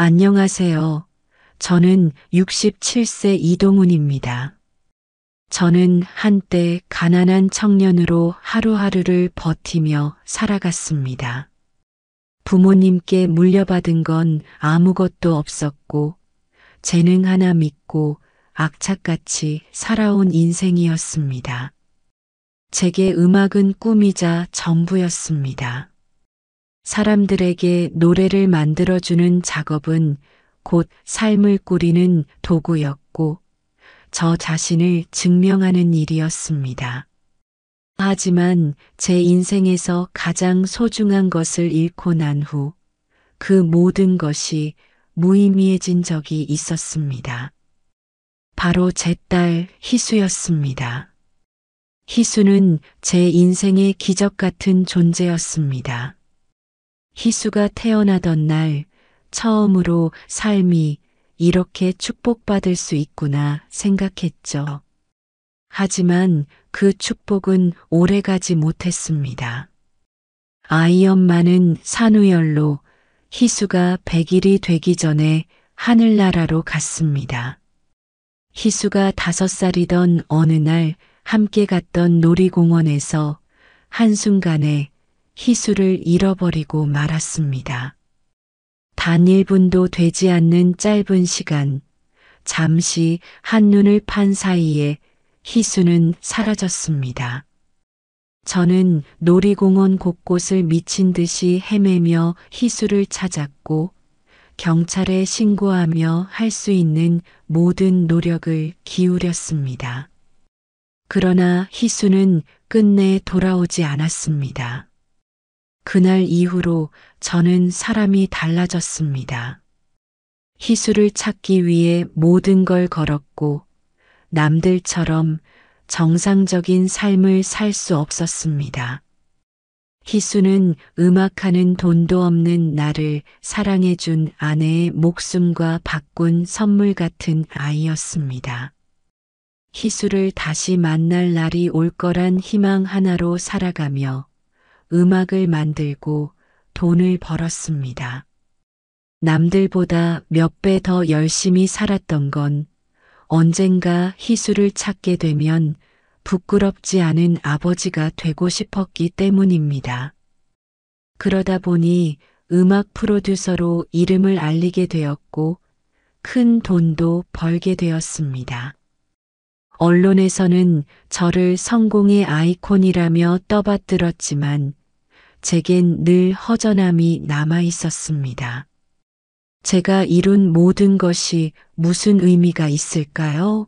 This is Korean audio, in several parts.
안녕하세요. 저는 67세 이동훈입니다. 저는 한때 가난한 청년으로 하루하루를 버티며 살아갔습니다. 부모님께 물려받은 건 아무것도 없었고, 재능 하나 믿고 악착같이 살아온 인생이었습니다. 제게 음악은 꿈이자 전부였습니다. 사람들에게 노래를 만들어주는 작업은 곧 삶을 꾸리는 도구였고, 저 자신을 증명하는 일이었습니다. 하지만 제 인생에서 가장 소중한 것을 잃고 난 후, 그 모든 것이 무의미해진 적이 있었습니다. 바로 제 딸 희수였습니다. 희수는 제 인생의 기적 같은 존재였습니다. 희수가 태어나던 날 처음으로 삶이 이렇게 축복받을 수 있구나 생각했죠. 하지만 그 축복은 오래가지 못했습니다. 아이 엄마는 산후열로 희수가 100일이 되기 전에 하늘나라로 갔습니다. 희수가 5살이던 어느 날 함께 갔던 놀이공원에서 한순간에 희수를 잃어버리고 말았습니다. 단 1분도 되지 않는 짧은 시간, 잠시 한눈을 판 사이에 희수는 사라졌습니다. 저는 놀이공원 곳곳을 미친 듯이 헤매며 희수를 찾았고, 경찰에 신고하며 할 수 있는 모든 노력을 기울였습니다. 그러나 희수는 끝내 돌아오지 않았습니다. 그날 이후로 저는 사람이 달라졌습니다. 희수를 찾기 위해 모든 걸 걸었고, 남들처럼 정상적인 삶을 살 수 없었습니다. 희수는 음악하는 돈도 없는 나를 사랑해준 아내의 목숨과 바꾼 선물 같은 아이였습니다. 희수를 다시 만날 날이 올 거란 희망 하나로 살아가며 음악을 만들고 돈을 벌었습니다. 남들보다 몇 배 더 열심히 살았던 건 언젠가 희수를 찾게 되면 부끄럽지 않은 아버지가 되고 싶었기 때문입니다. 그러다 보니 음악 프로듀서로 이름을 알리게 되었고 큰 돈도 벌게 되었습니다. 언론에서는 저를 성공의 아이콘이라며 떠받들었지만 제겐 늘 허전함이 남아 있었습니다. 제가 이룬 모든 것이 무슨 의미가 있을까요?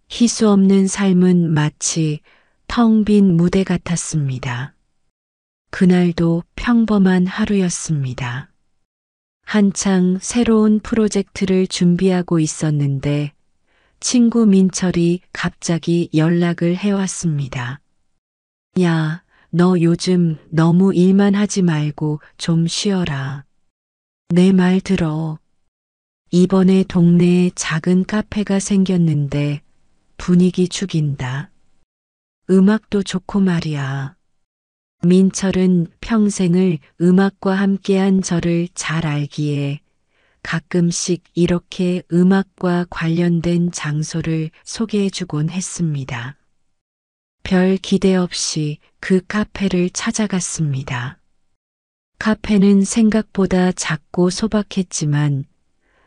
희수 없는 삶은 마치 텅 빈 무대 같았습니다. 그날도 평범한 하루였습니다. 한창 새로운 프로젝트를 준비하고 있었는데 친구 민철이 갑자기 연락을 해왔습니다. 야, 너 요즘 너무 일만 하지 말고 좀 쉬어라. 내 말 들어. 이번에 동네에 작은 카페가 생겼는데 분위기 죽인다. 음악도 좋고 말이야. 민철은 평생을 음악과 함께한 저를 잘 알기에 가끔씩 이렇게 음악과 관련된 장소를 소개해주곤 했습니다. 별 기대 없이 그 카페를 찾아갔습니다. 카페는 생각보다 작고 소박했지만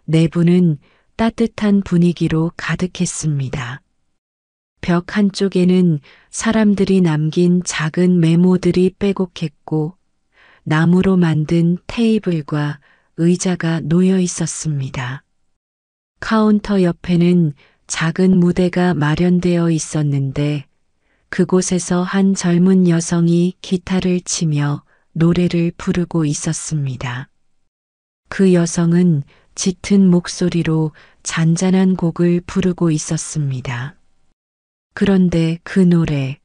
내부는 따뜻한 분위기로 가득했습니다. 벽 한쪽에는 사람들이 남긴 작은 메모들이 빼곡했고 나무로 만든 테이블과 의자가 놓여 있었습니다. 카운터 옆에는 작은 무대가 마련되어 있었는데 그곳에서 한 젊은 여성이 기타를 치며 노래를 부르고 있었습니다. 그 여성은 짙은 목소리로 잔잔한 곡을 부르고 있었습니다. 그런데 그 노래,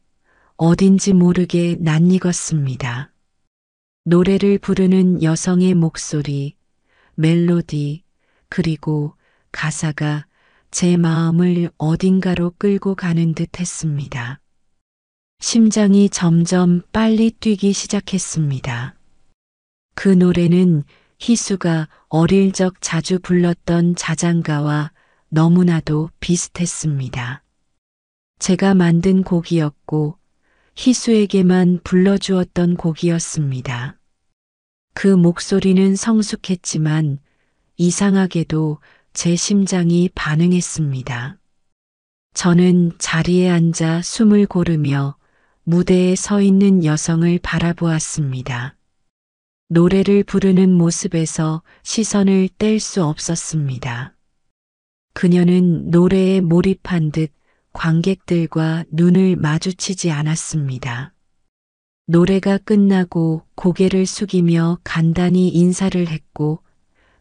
어딘지 모르게 낯익었습니다. 노래를 부르는 여성의 목소리, 멜로디, 그리고 가사가 제 마음을 어딘가로 끌고 가는 듯 했습니다. 심장이 점점 빨리 뛰기 시작했습니다. 그 노래는 희수가 어릴 적 자주 불렀던 자장가와 너무나도 비슷했습니다. 제가 만든 곡이었고 희수에게만 불러주었던 곡이었습니다. 그 목소리는 성숙했지만 이상하게도 제 심장이 반응했습니다. 저는 자리에 앉아 숨을 고르며 무대에 서 있는 여성을 바라보았습니다. 노래를 부르는 모습에서 시선을 뗄 수 없었습니다. 그녀는 노래에 몰입한 듯 관객들과 눈을 마주치지 않았습니다. 노래가 끝나고 고개를 숙이며 간단히 인사를 했고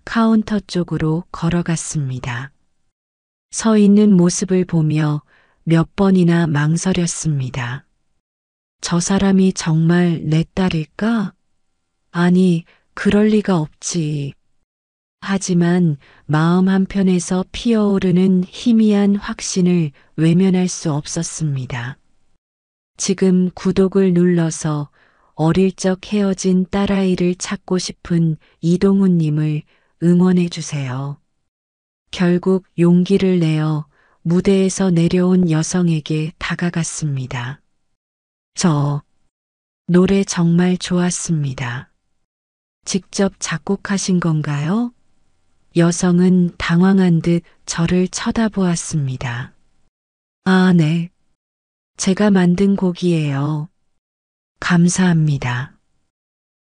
카운터 쪽으로 걸어갔습니다. 서 있는 모습을 보며 몇 번이나 망설였습니다. 저 사람이 정말 내 딸일까? 아니, 그럴 리가 없지. 하지만 마음 한편에서 피어오르는 희미한 확신을 외면할 수 없었습니다. 지금 구독을 눌러서 어릴 적 헤어진 딸아이를 찾고 싶은 이동훈님을 응원해 주세요. 결국 용기를 내어 무대에서 내려온 여성에게 다가갔습니다. 저 노래 정말 좋았습니다. 직접 작곡하신 건가요? 여성은 당황한 듯 저를 쳐다보았습니다. 아, 네. 제가 만든 곡이에요. 감사합니다.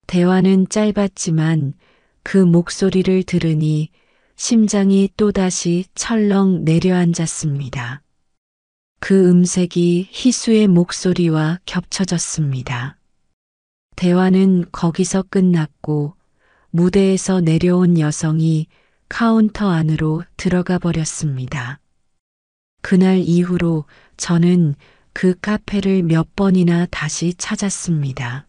대화는 짧았지만 그 목소리를 들으니 심장이 또다시 철렁 내려앉았습니다. 그 음색이 희수의 목소리와 겹쳐졌습니다. 대화는 거기서 끝났고 무대에서 내려온 여성이 카운터 안으로 들어가 버렸습니다. 그날 이후로 저는 그 카페를 몇 번이나 다시 찾았습니다.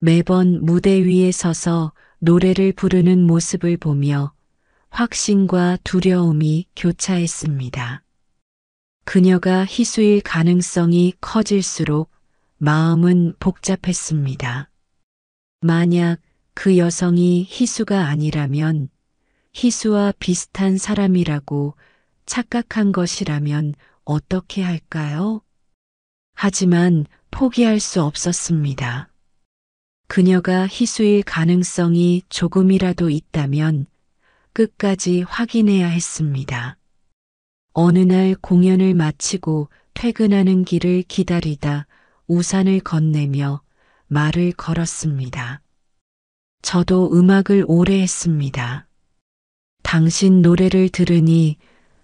매번 무대 위에 서서 노래를 부르는 모습을 보며 확신과 두려움이 교차했습니다. 그녀가 희수일 가능성이 커질수록 마음은 복잡했습니다. 만약 그 여성이 희수가 아니라면 희수와 비슷한 사람이라고 착각한 것이라면 어떻게 할까요? 하지만 포기할 수 없었습니다. 그녀가 희수일 가능성이 조금이라도 있다면 끝까지 확인해야 했습니다. 어느 날 공연을 마치고 퇴근하는 길을 기다리다 우산을 건네며 말을 걸었습니다. 저도 음악을 오래 했습니다. 당신 노래를 들으니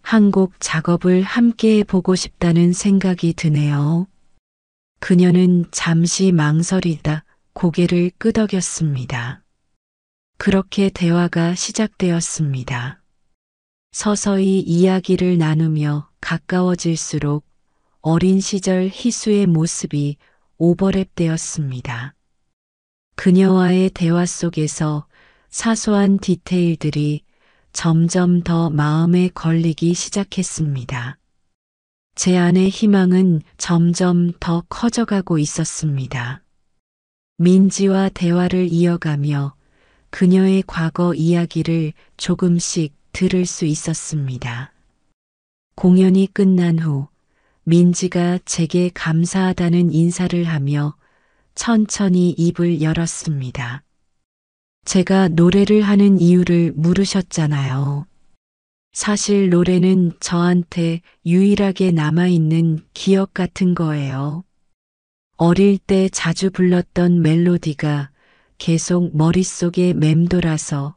한 곡 작업을 함께 해보고 싶다는 생각이 드네요. 그녀는 잠시 망설이다 고개를 끄덕였습니다. 그렇게 대화가 시작되었습니다. 서서히 이야기를 나누며 가까워질수록 어린 시절 희수의 모습이 오버랩되었습니다. 그녀와의 대화 속에서 사소한 디테일들이 점점 더 마음에 걸리기 시작했습니다. 제 안의 희망은 점점 더 커져가고 있었습니다. 민지와 대화를 이어가며 그녀의 과거 이야기를 조금씩 들을 수 있었습니다. 공연이 끝난 후 민지가 제게 감사하다는 인사를 하며 천천히 입을 열었습니다. 제가 노래를 하는 이유를 물으셨잖아요. 사실 노래는 저한테 유일하게 남아있는 기억 같은 거예요. 어릴 때 자주 불렀던 멜로디가 계속 머릿속에 맴돌아서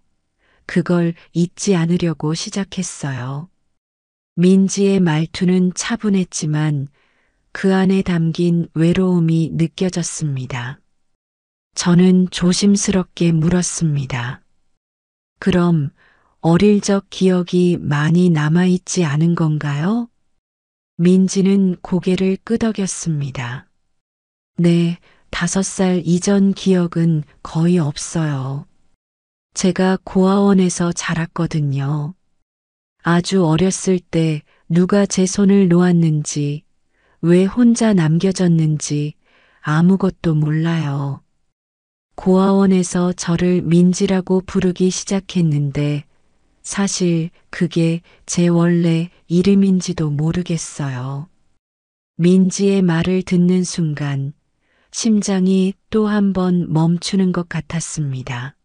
그걸 잊지 않으려고 시작했어요. 민지의 말투는 차분했지만 그 안에 담긴 외로움이 느껴졌습니다. 저는 조심스럽게 물었습니다. 그럼 어릴 적 기억이 많이 남아있지 않은 건가요? 민지는 고개를 끄덕였습니다. 네, 5살 이전 기억은 거의 없어요. 제가 고아원에서 자랐거든요. 아주 어렸을 때 누가 제 손을 놓았는지, 왜 혼자 남겨졌는지 아무것도 몰라요. 고아원에서 저를 민지라고 부르기 시작했는데 사실 그게 제 원래 이름인지도 모르겠어요. 민지의 말을 듣는 순간 심장이 또 한 번 멈추는 것 같았습니다.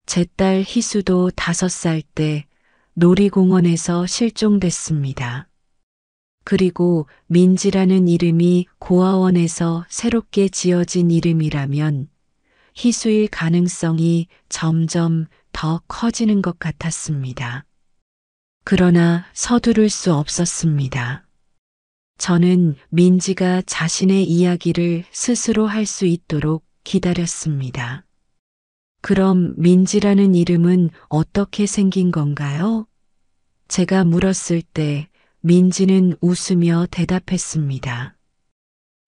제 딸 희수도 5살 때 놀이공원에서 실종됐습니다. 그리고 민지라는 이름이 고아원에서 새롭게 지어진 이름이라면 희수일 가능성이 점점 더 커지는 것 같았습니다. 그러나 서두를 수 없었습니다. 저는 민지가 자신의 이야기를 스스로 할 수 있도록 기다렸습니다. 그럼 민지라는 이름은 어떻게 생긴 건가요? 제가 물었을 때 민지는 웃으며 대답했습니다.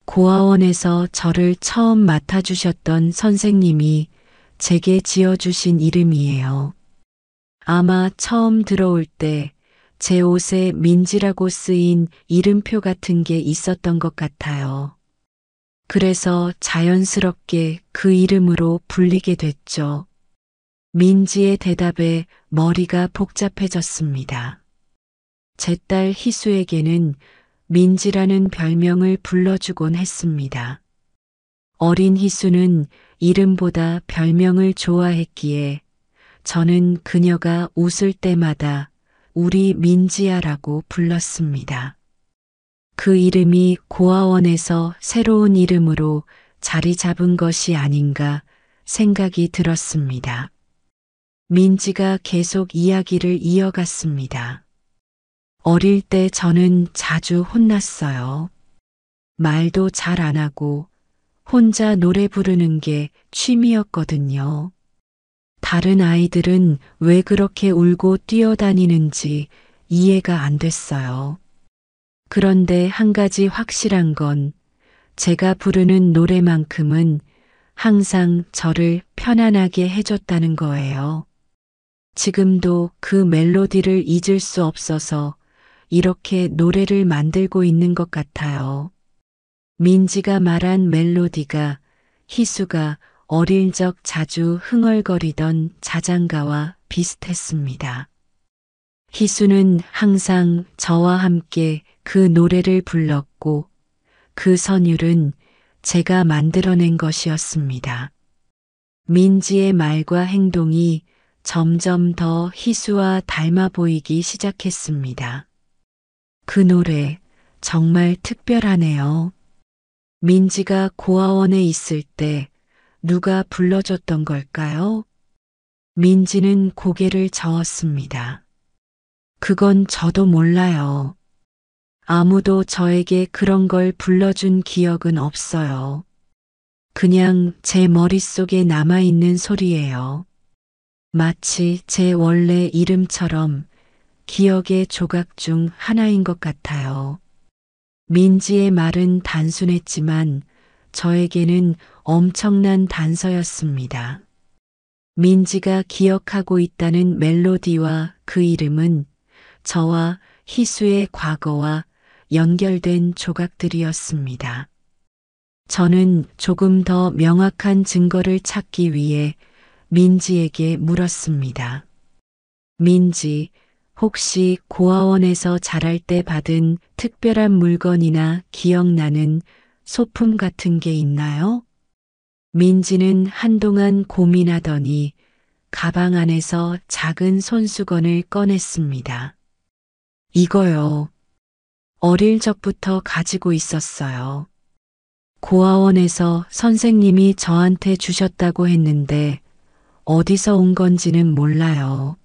고아원에서 저를 처음 맡아주셨던 선생님이 제게 지어주신 이름이에요. 아마 처음 들어올 때 제 옷에 민지라고 쓰인 이름표 같은 게 있었던 것 같아요. 그래서 자연스럽게 그 이름으로 불리게 됐죠. 민지의 대답에 머리가 복잡해졌습니다. 제 딸 희수에게는 민지라는 별명을 불러주곤 했습니다. 어린 희수는 이름보다 별명을 좋아했기에 저는 그녀가 웃을 때마다 우리 민지야라고 불렀습니다. 그 이름이 고아원에서 새로운 이름으로 자리 잡은 것이 아닌가 생각이 들었습니다. 민지가 계속 이야기를 이어갔습니다. 어릴 때 저는 자주 혼났어요. 말도 잘 안 하고 혼자 노래 부르는 게 취미였거든요. 다른 아이들은 왜 그렇게 울고 뛰어다니는지 이해가 안 됐어요. 그런데 한 가지 확실한 건 제가 부르는 노래만큼은 항상 저를 편안하게 해줬다는 거예요. 지금도 그 멜로디를 잊을 수 없어서 이렇게 노래를 만들고 있는 것 같아요. 민지가 말한 멜로디가 희수가 어릴 적 자주 흥얼거리던 자장가와 비슷했습니다. 희수는 항상 저와 함께 그 노래를 불렀고 그 선율은 제가 만들어낸 것이었습니다. 민지의 말과 행동이 점점 더 희수와 닮아 보이기 시작했습니다. 그 노래 정말 특별하네요. 민지가 고아원에 있을 때 누가 불러줬던 걸까요? 민지는 고개를 저었습니다. 그건 저도 몰라요. 아무도 저에게 그런 걸 불러준 기억은 없어요. 그냥 제 머릿속에 남아있는 소리예요. 마치 제 원래 이름처럼 기억의 조각 중 하나인 것 같아요. 민지의 말은 단순했지만 저에게는 엄청난 단서였습니다. 민지가 기억하고 있다는 멜로디와 그 이름은 저와 희수의 과거와 연결된 조각들이었습니다. 저는 조금 더 명확한 증거를 찾기 위해 민지에게 물었습니다. 민지, 혹시 고아원에서 자랄 때 받은 특별한 물건이나 기억나는 소품 같은 게 있나요? 민지는 한동안 고민하더니 가방 안에서 작은 손수건을 꺼냈습니다. 이거요. 어릴 적부터 가지고 있었어요. 고아원에서 선생님이 저한테 주셨다고 했는데 어디서 온 건지는 몰라요.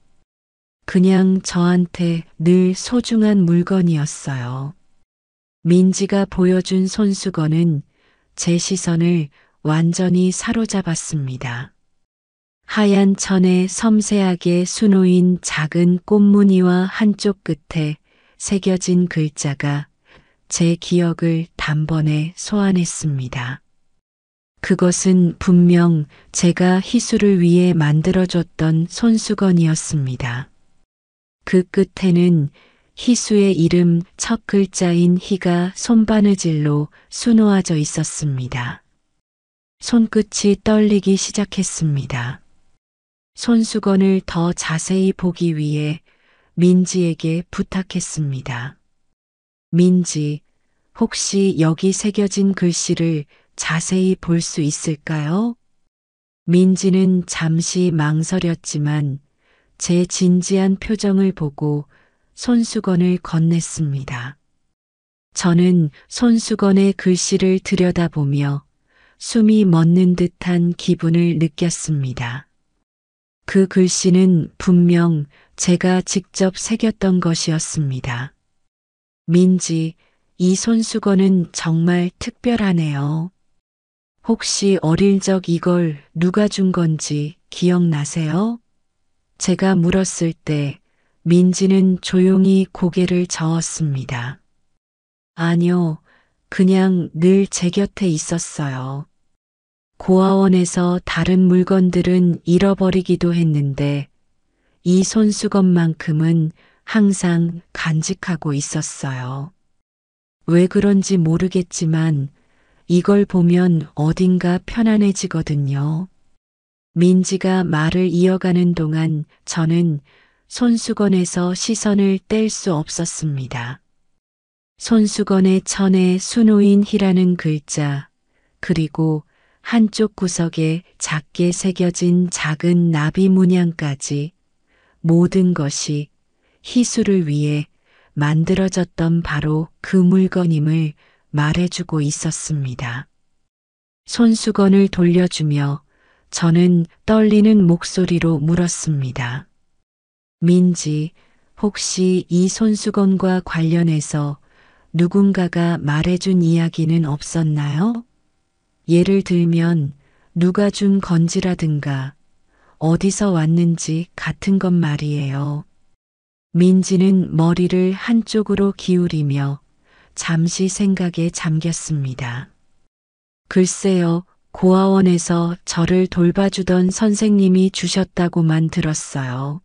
그냥 저한테 늘 소중한 물건이었어요. 민지가 보여준 손수건은 제 시선을 완전히 사로잡았습니다. 하얀 천에 섬세하게 수놓인 작은 꽃무늬와 한쪽 끝에 새겨진 글자가 제 기억을 단번에 소환했습니다. 그것은 분명 제가 희수를 위해 만들어줬던 손수건이었습니다. 그 끝에는 희수의 이름 첫 글자인 희가 손바느질로 수놓아져 있었습니다. 손끝이 떨리기 시작했습니다. 손수건을 더 자세히 보기 위해 민지에게 부탁했습니다. 민지, 혹시 여기 새겨진 글씨를 자세히 볼 수 있을까요? 민지는 잠시 망설였지만 제 진지한 표정을 보고 손수건을 건넸습니다. 저는 손수건의 글씨를 들여다보며 숨이 멎는 듯한 기분을 느꼈습니다. 그 글씨는 분명 제가 직접 새겼던 것이었습니다. 민지, 이 손수건은 정말 특별하네요. 혹시 어릴 적 이걸 누가 준 건지 기억나세요? 제가 물었을 때 민지는 조용히 고개를 저었습니다. 아니요, 그냥 늘 제 곁에 있었어요. 고아원에서 다른 물건들은 잃어버리기도 했는데 이 손수건만큼은 항상 간직하고 있었어요. 왜 그런지 모르겠지만 이걸 보면 어딘가 편안해지거든요. 민지가 말을 이어가는 동안 저는 손수건에서 시선을 뗄 수 없었습니다. 손수건의 천에 수노인 희라는 글자, 그리고 한쪽 구석에 작게 새겨진 작은 나비 문양까지 모든 것이 희수를 위해 만들어졌던 바로 그 물건임을 말해주고 있었습니다. 손수건을 돌려주며 저는 떨리는 목소리로 물었습니다. 민지, 혹시 이 손수건과 관련해서 누군가가 말해준 이야기는 없었나요? 예를 들면 누가 준 건지라든가 어디서 왔는지 같은 것 말이에요. 민지는 머리를 한쪽으로 기울이며 잠시 생각에 잠겼습니다. 글쎄요, 고아원에서 저를 돌봐주던 선생님이 주셨다고만 들었어요.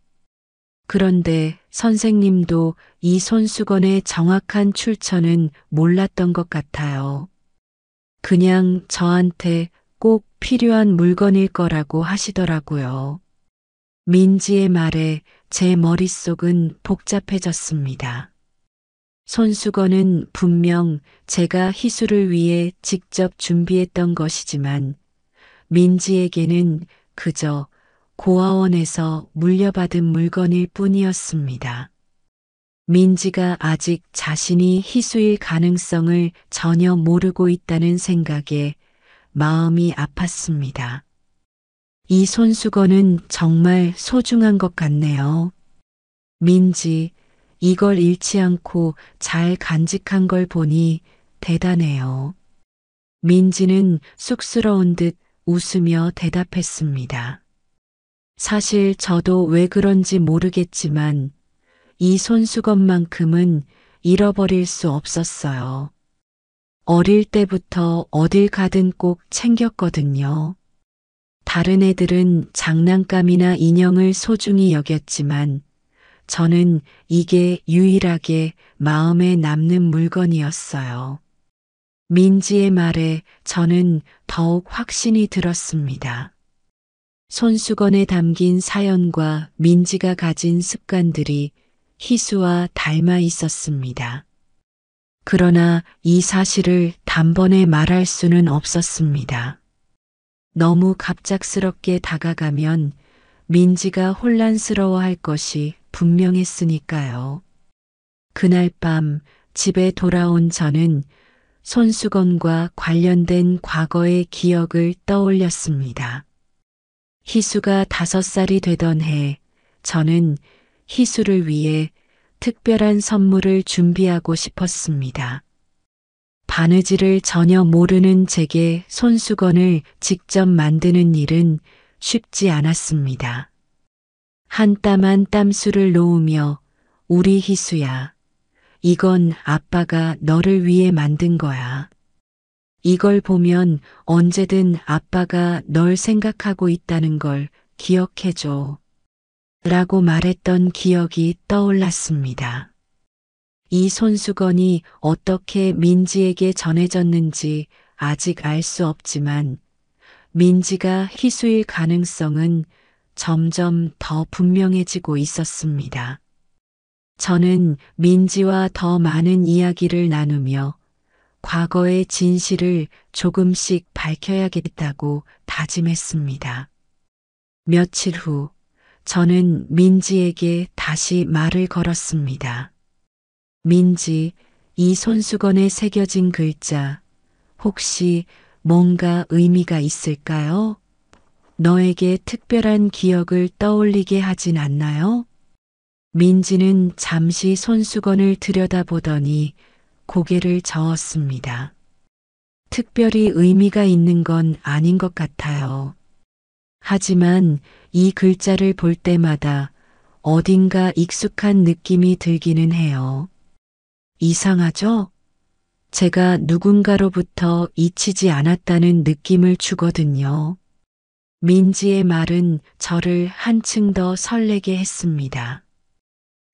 그런데 선생님도 이 손수건의 정확한 출처는 몰랐던 것 같아요. 그냥 저한테 꼭 필요한 물건일 거라고 하시더라고요. 민지의 말에 제 머릿속은 복잡해졌습니다. 손수건은 분명 제가 희수를 위해 직접 준비했던 것이지만 민지에게는 그저 고아원에서 물려받은 물건일 뿐이었습니다. 민지가 아직 자신이 희수일 가능성을 전혀 모르고 있다는 생각에 마음이 아팠습니다. 이 손수건은 정말 소중한 것 같네요. 민지, 이걸 잃지 않고 잘 간직한 걸 보니 대단해요. 민지는 쑥스러운 듯 웃으며 대답했습니다. 사실 저도 왜 그런지 모르겠지만 이 손수건만큼은 잃어버릴 수 없었어요. 어릴 때부터 어딜 가든 꼭 챙겼거든요. 다른 애들은 장난감이나 인형을 소중히 여겼지만 저는 이게 유일하게 마음에 남는 물건이었어요. 민지의 말에 저는 더욱 확신이 들었습니다. 손수건에 담긴 사연과 민지가 가진 습관들이 희수와 닮아 있었습니다. 그러나 이 사실을 단번에 말할 수는 없었습니다. 너무 갑작스럽게 다가가면 민지가 혼란스러워할 것이 분명했으니까요. 그날 밤 집에 돌아온 저는 손수건과 관련된 과거의 기억을 떠올렸습니다. 희수가 5살이 되던 해, 저는 희수를 위해 특별한 선물을 준비하고 싶었습니다. 바느질을 전혀 모르는 제게 손수건을 직접 만드는 일은 쉽지 않았습니다. 한 땀 한 땀수를 놓으며 우리 희수야, 이건 아빠가 너를 위해 만든 거야. 이걸 보면 언제든 아빠가 널 생각하고 있다는 걸 기억해줘. 라고 말했던 기억이 떠올랐습니다. 이 손수건이 어떻게 민지에게 전해졌는지 아직 알 수 없지만 민지가 희수일 가능성은 점점 더 분명해지고 있었습니다. 저는 민지와 더 많은 이야기를 나누며 과거의 진실을 조금씩 밝혀야겠다고 다짐했습니다. 며칠 후 저는 민지에게 다시 말을 걸었습니다. 민지, 이 손수건에 새겨진 글자 혹시 뭔가 의미가 있을까요? 너에게 특별한 기억을 떠올리게 하진 않나요? 민지는 잠시 손수건을 들여다보더니 고개를 저었습니다. 특별히 의미가 있는 건 아닌 것 같아요. 하지만 이 글자를 볼 때마다 어딘가 익숙한 느낌이 들기는 해요. 이상하죠? 제가 누군가로부터 잊히지 않았다는 느낌을 주거든요. 민지의 말은 저를 한층 더 설레게 했습니다.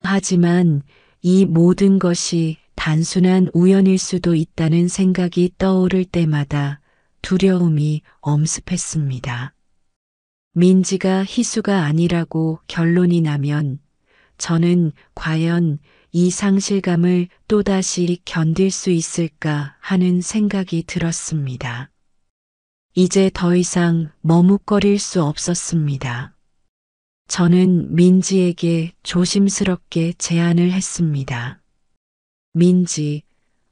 하지만 이 모든 것이 단순한 우연일 수도 있다는 생각이 떠오를 때마다 두려움이 엄습했습니다. 민지가 희수가 아니라고 결론이 나면 저는 과연 이 상실감을 또다시 견딜 수 있을까 하는 생각이 들었습니다. 이제 더 이상 머뭇거릴 수 없었습니다. 저는 민지에게 조심스럽게 제안을 했습니다. 민지,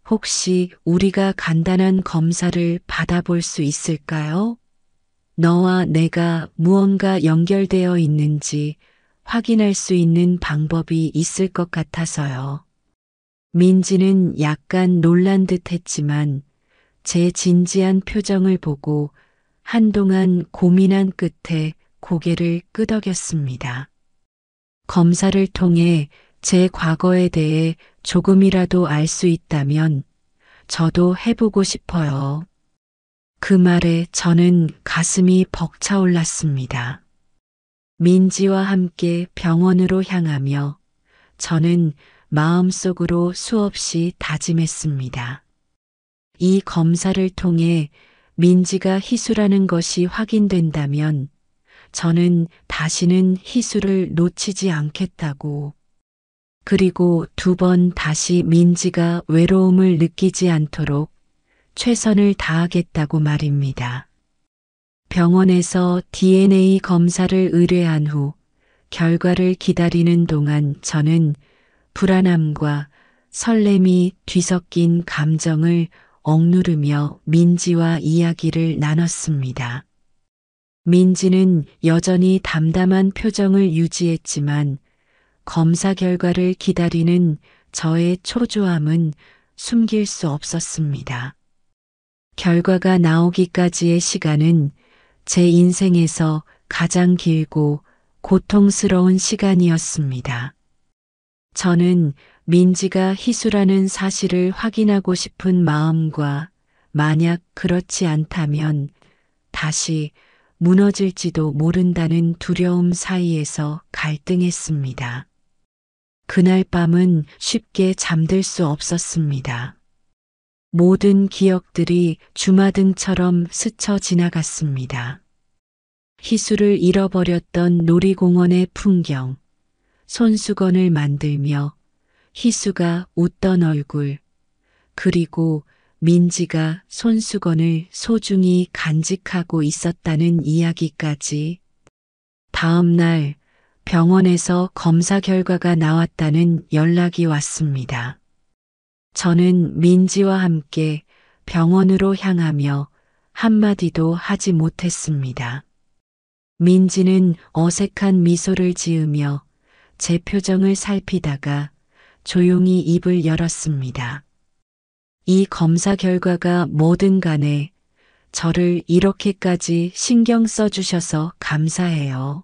혹시 우리가 간단한 검사를 받아볼 수 있을까요? 너와 내가 무언가 연결되어 있는지 확인할 수 있는 방법이 있을 것 같아서요. 민지는 약간 놀란 듯 했지만 제 진지한 표정을 보고 한동안 고민한 끝에 고개를 끄덕였습니다. 검사를 통해 제 과거에 대해 조금이라도 알 수 있다면 저도 해보고 싶어요. 그 말에 저는 가슴이 벅차올랐습니다. 민지와 함께 병원으로 향하며 저는 마음속으로 수없이 다짐했습니다. 이 검사를 통해 민지가 희수라는 것이 확인된다면 저는 다시는 희수를 놓치지 않겠다고. 그리고 두 번 다시 민지가 외로움을 느끼지 않도록 최선을 다하겠다고 말입니다. 병원에서 DNA 검사를 의뢰한 후 결과를 기다리는 동안 저는 불안함과 설렘이 뒤섞인 감정을 억누르며 민지와 이야기를 나눴습니다. 민지는 여전히 담담한 표정을 유지했지만 검사 결과를 기다리는 저의 초조함은 숨길 수 없었습니다. 결과가 나오기까지의 시간은 제 인생에서 가장 길고 고통스러운 시간이었습니다. 저는 민지가 희수라는 사실을 확인하고 싶은 마음과 만약 그렇지 않다면 다시 무너질지도 모른다는 두려움 사이에서 갈등했습니다. 그날 밤은 쉽게 잠들 수 없었습니다. 모든 기억들이 주마등처럼 스쳐 지나갔습니다. 희수를 잃어버렸던 놀이공원의 풍경, 손수건을 만들며 희수가 웃던 얼굴, 그리고 민지가 손수건을 소중히 간직하고 있었다는 이야기까지. 다음 날 병원에서 검사 결과가 나왔다는 연락이 왔습니다. 저는 민지와 함께 병원으로 향하며 한마디도 하지 못했습니다. 민지는 어색한 미소를 지으며 제 표정을 살피다가 조용히 입을 열었습니다. 이 검사 결과가 뭐든 간에 저를 이렇게까지 신경 써주셔서 감사해요.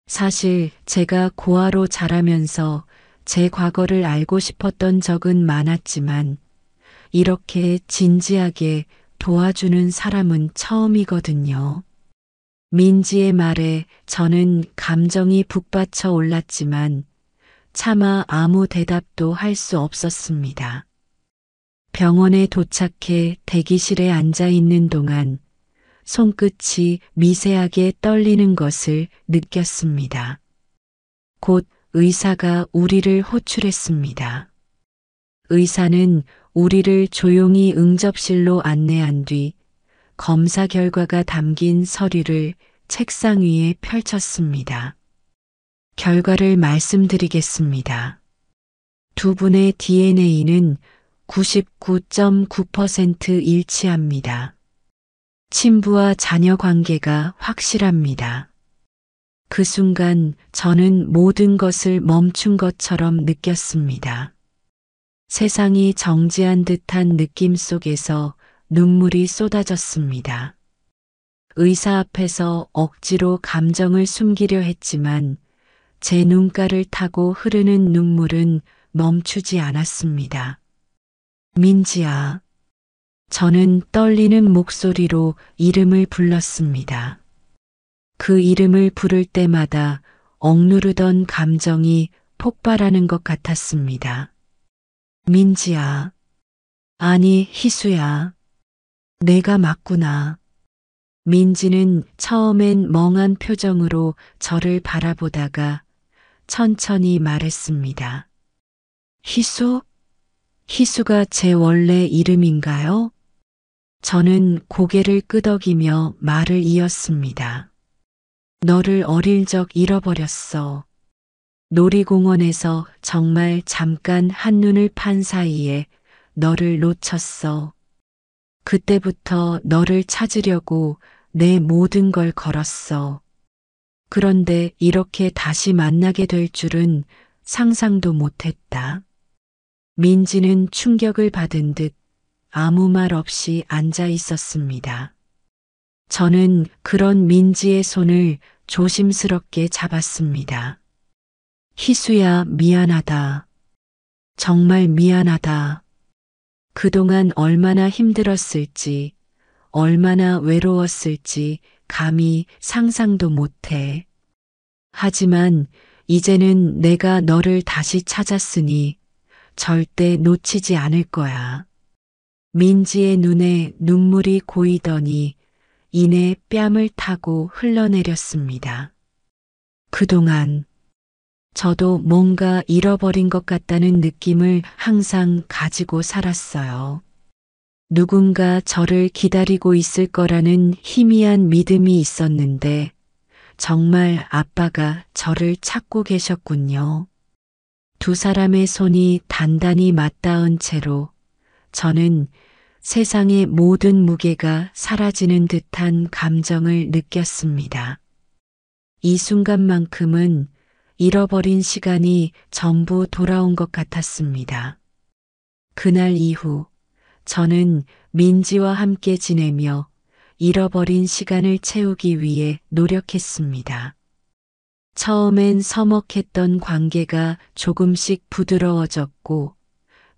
사실 제가 고아로 자라면서 제 과거를 알고 싶었던 적은 많았지만 이렇게 진지하게 도와주는 사람은 처음이거든요. 민지의 말에 저는 감정이 북받쳐 올랐지만 차마 아무 대답도 할 수 없었습니다. 병원에 도착해 대기실에 앉아 있는 동안 손끝이 미세하게 떨리는 것을 느꼈습니다. 곧 의사가 우리를 호출했습니다. 의사는 우리를 조용히 응접실로 안내한 뒤 검사 결과가 담긴 서류를 책상 위에 펼쳤습니다. 결과를 말씀드리겠습니다. 두 분의 DNA는 99.9% 일치합니다. 친부와 자녀 관계가 확실합니다. 그 순간 저는 모든 것을 멈춘 것처럼 느꼈습니다. 세상이 정지한 듯한 느낌 속에서 눈물이 쏟아졌습니다. 의사 앞에서 억지로 감정을 숨기려 했지만 제 눈가를 타고 흐르는 눈물은 멈추지 않았습니다. 민지야. 저는 떨리는 목소리로 이름을 불렀습니다. 그 이름을 부를 때마다 억누르던 감정이 폭발하는 것 같았습니다. 민지야. 아니, 희수야. 내가 맞구나. 민지는 처음엔 멍한 표정으로 저를 바라보다가 천천히 말했습니다. 희수? 희수가 제 원래 이름인가요? 저는 고개를 끄덕이며 말을 이었습니다. 너를 어릴 적 잃어버렸어. 놀이공원에서 정말 잠깐 한눈을 판 사이에 너를 놓쳤어. 그때부터 너를 찾으려고 내 모든 걸 걸었어. 그런데 이렇게 다시 만나게 될 줄은 상상도 못했다. 민지는 충격을 받은 듯 아무 말 없이 앉아 있었습니다. 저는 그런 민지의 손을 조심스럽게 잡았습니다. 희수야, 미안하다. 정말 미안하다. 그동안 얼마나 힘들었을지, 얼마나 외로웠을지 감히 상상도 못해. 하지만 이제는 내가 너를 다시 찾았으니 절대 놓치지 않을 거야. 민지의 눈에 눈물이 고이더니 이내 뺨을 타고 흘러내렸습니다. 그동안 저도 뭔가 잃어버린 것 같다는 느낌을 항상 가지고 살았어요. 누군가 저를 기다리고 있을 거라는 희미한 믿음이 있었는데 정말 아빠가 저를 찾고 계셨군요. 두 사람의 손이 단단히 맞닿은 채로 저는 세상의 모든 무게가 사라지는 듯한 감정을 느꼈습니다. 이 순간만큼은 잃어버린 시간이 전부 돌아온 것 같았습니다. 그날 이후 저는 민지와 함께 지내며 잃어버린 시간을 채우기 위해 노력했습니다. 처음엔 서먹했던 관계가 조금씩 부드러워졌고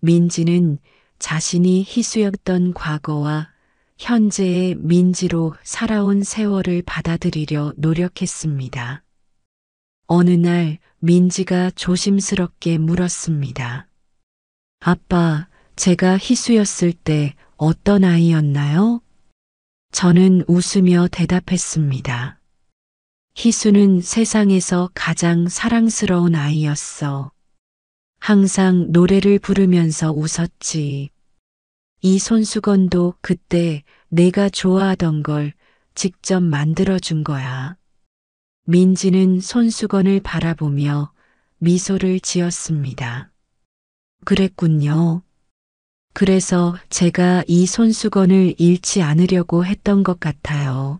민지는 자신이 희수였던 과거와 현재의 민지로 살아온 세월을 받아들이려 노력했습니다. 어느 날 민지가 조심스럽게 물었습니다. 아빠, 제가 희수였을 때 어떤 아이였나요? 저는 웃으며 대답했습니다. 희수는 세상에서 가장 사랑스러운 아이였어. 항상 노래를 부르면서 웃었지. 이 손수건도 그때 내가 좋아하던 걸 직접 만들어준 거야. 민지는 손수건을 바라보며 미소를 지었습니다. 그랬군요. 그래서 제가 이 손수건을 잃지 않으려고 했던 것 같아요.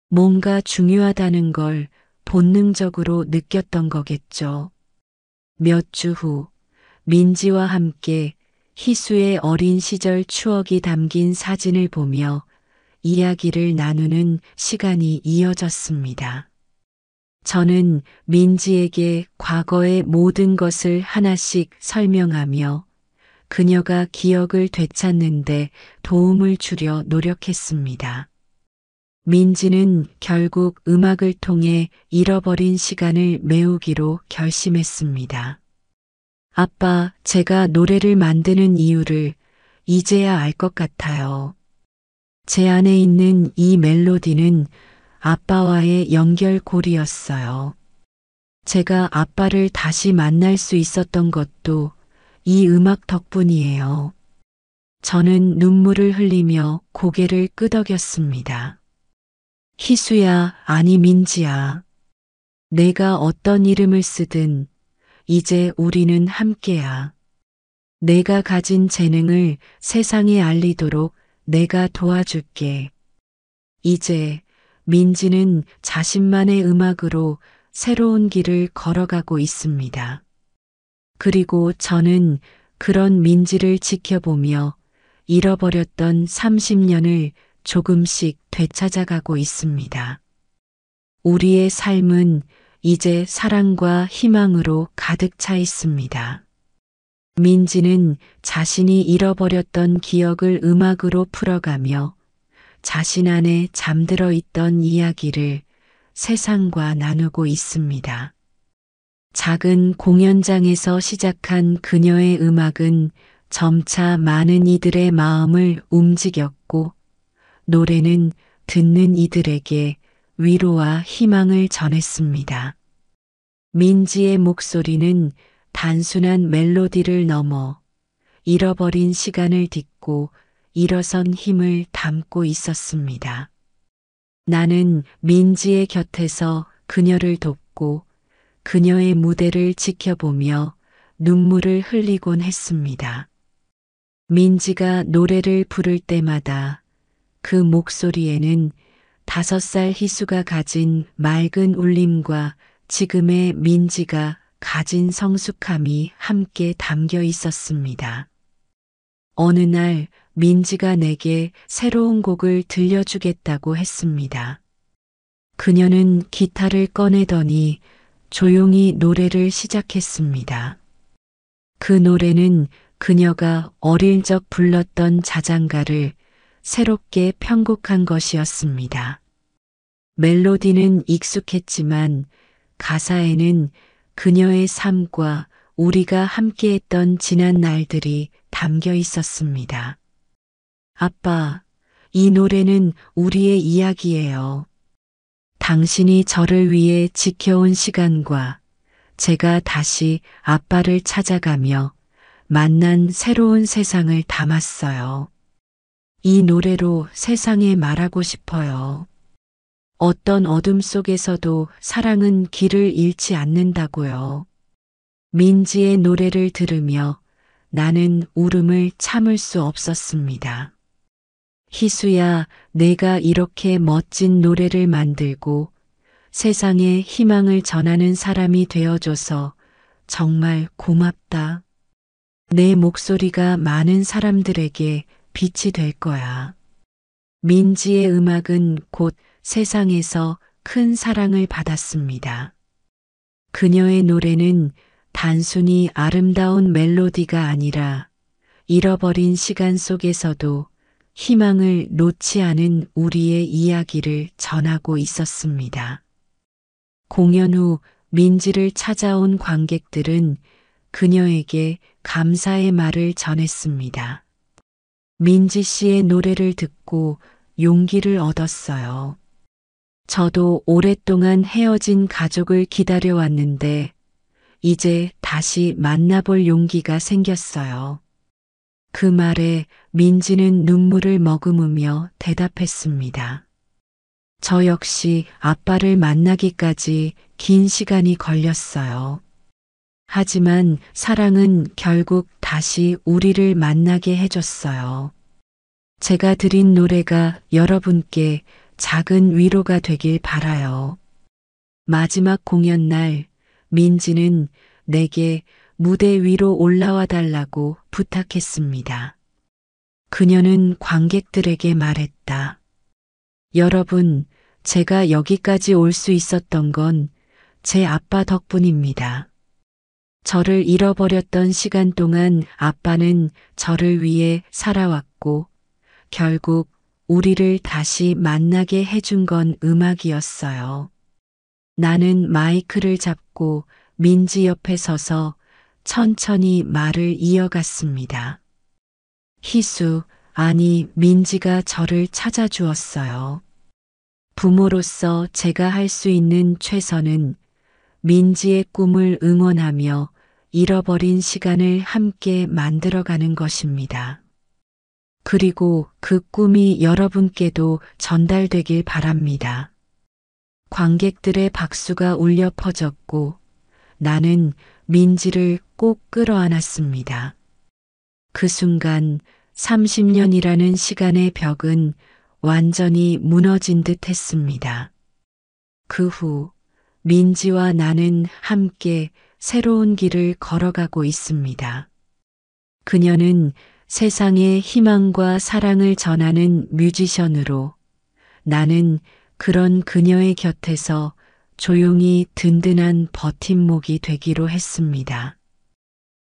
뭔가 중요하다는 걸 본능적으로 느꼈던 거겠죠. 몇 주 후, 민지와 함께 희수의 어린 시절 추억이 담긴 사진을 보며 이야기를 나누는 시간이 이어졌습니다. 저는 민지에게 과거의 모든 것을 하나씩 설명하며 그녀가 기억을 되찾는데 도움을 주려 노력했습니다. 민지는 결국 음악을 통해 잃어버린 시간을 메우기로 결심했습니다. 아빠, 제가 노래를 만드는 이유를 이제야 알 것 같아요. 제 안에 있는 이 멜로디는 아빠와의 연결고리였어요. 제가 아빠를 다시 만날 수 있었던 것도 이 음악 덕분이에요. 저는 눈물을 흘리며 고개를 끄덕였습니다. 희수야, 아니 민지야. 내가 어떤 이름을 쓰든 이제 우리는 함께야. 내가 가진 재능을 세상에 알리도록 내가 도와줄게. 이제 민지는 자신만의 음악으로 새로운 길을 걸어가고 있습니다. 그리고 저는 그런 민지를 지켜보며 잃어버렸던 30년을 조금씩 되찾아가고 있습니다. 우리의 삶은 이제 사랑과 희망으로 가득 차 있습니다. 민지는 자신이 잃어버렸던 기억을 음악으로 풀어가며 자신 안에 잠들어 있던 이야기를 세상과 나누고 있습니다. 작은 공연장에서 시작한 그녀의 음악은 점차 많은 이들의 마음을 움직였고, 노래는 듣는 이들에게 위로와 희망을 전했습니다. 민지의 목소리는 단순한 멜로디를 넘어 잃어버린 시간을 딛고 일어선 힘을 담고 있었습니다. 나는 민지의 곁에서 그녀를 돕고 그녀의 무대를 지켜보며 눈물을 흘리곤 했습니다. 민지가 노래를 부를 때마다 그 목소리에는 5살 희수가 가진 맑은 울림과 지금의 민지가 가진 성숙함이 함께 담겨 있었습니다. 어느 날 민지가 내게 새로운 곡을 들려주겠다고 했습니다. 그녀는 기타를 꺼내더니 조용히 노래를 시작했습니다. 그 노래는 그녀가 어릴 적 불렀던 자장가를 새롭게 편곡한 것이었습니다. 멜로디는 익숙했지만 가사에는 그녀의 삶과 우리가 함께했던 지난 날들이 담겨 있었습니다. 아빠, 이 노래는 우리의 이야기예요. 당신이 저를 위해 지켜온 시간과 제가 다시 아빠를 찾아가며 만난 새로운 세상을 담았어요. 이 노래로 세상에 말하고 싶어요. 어떤 어둠 속에서도 사랑은 길을 잃지 않는다고요. 민지의 노래를 들으며 나는 울음을 참을 수 없었습니다. 희수야, 내가 이렇게 멋진 노래를 만들고 세상에 희망을 전하는 사람이 되어줘서 정말 고맙다. 내 목소리가 많은 사람들에게 빛이 될 거야. 민지의 음악은 곧 세상에서 큰 사랑을 받았습니다. 그녀의 노래는 단순히 아름다운 멜로디가 아니라 잃어버린 시간 속에서도 희망을 놓지 않은 우리의 이야기를 전하고 있었습니다. 공연 후 민지를 찾아온 관객들은 그녀에게 감사의 말을 전했습니다. 민지 씨의 노래를 듣고 용기를 얻었어요. 저도 오랫동안 헤어진 가족을 기다려왔는데 이제 다시 만나볼 용기가 생겼어요. 그 말에 민지는 눈물을 머금으며 대답했습니다. 저 역시 아빠를 만나기까지 긴 시간이 걸렸어요. 하지만 사랑은 결국 다시 우리를 만나게 해줬어요. 제가 드린 노래가 여러분께 작은 위로가 되길 바라요. 마지막 공연 날 민지는 내게 무대 위로 올라와 달라고 부탁했습니다. 그녀는 관객들에게 말했다. 여러분, 제가 여기까지 올 수 있었던 건 제 아빠 덕분입니다. 저를 잃어버렸던 시간 동안 아빠는 저를 위해 살아왔고 결국 우리를 다시 만나게 해준 건 음악이었어요. 나는 마이크를 잡고 민지 옆에 서서 천천히 말을 이어갔습니다. 희수, 아니, 민지가 저를 찾아주었어요. 부모로서 제가 할 수 있는 최선은 민지의 꿈을 응원하며 잃어버린 시간을 함께 만들어가는 것입니다. 그리고 그 꿈이 여러분께도 전달되길 바랍니다. 관객들의 박수가 울려 퍼졌고 나는 민지를 꼭 끌어안았습니다. 그 순간 30년이라는 시간의 벽은 완전히 무너진 듯 했습니다. 그 후 민지와 나는 함께 새로운 길을 걸어가고 있습니다. 그녀는 세상에 희망과 사랑을 전하는 뮤지션으로, 나는 그런 그녀의 곁에서 조용히 든든한 버팀목이 되기로 했습니다.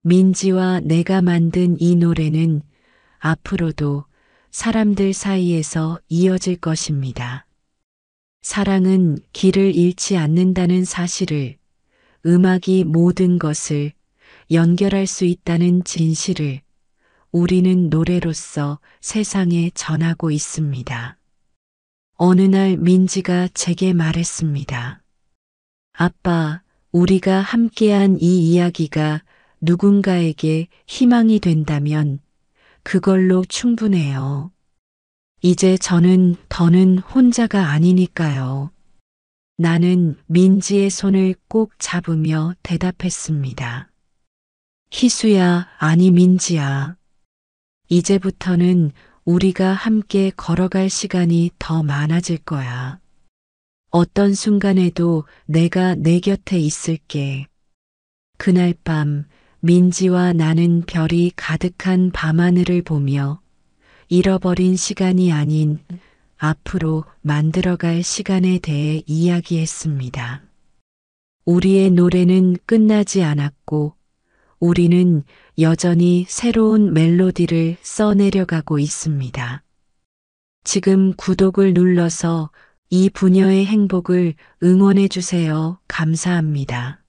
민지와 내가 만든 이 노래는 앞으로도 사람들 사이에서 이어질 것입니다. 사랑은 길을 잃지 않는다는 사실을, 음악이 모든 것을 연결할 수 있다는 진실을 우리는 노래로서 세상에 전하고 있습니다. 어느 날 민지가 제게 말했습니다. 아빠, 우리가 함께한 이 이야기가 누군가에게 희망이 된다면 그걸로 충분해요. 이제 저는 더는 혼자가 아니니까요. 나는 민지의 손을 꼭 잡으며 대답했습니다. 희수야, 아니 민지야. 이제부터는 우리가 함께 걸어갈 시간이 더 많아질 거야. 어떤 순간에도 내가 내 곁에 있을게. 그날 밤 민지와 나는 별이 가득한 밤하늘을 보며 잃어버린 시간이 아닌 앞으로 만들어갈 시간에 대해 이야기했습니다. 우리의 노래는 끝나지 않았고 우리는 여전히 새로운 멜로디를 써내려가고 있습니다. 지금 구독을 눌러서 이 부녀의 행복을 응원해 주세요. 감사합니다.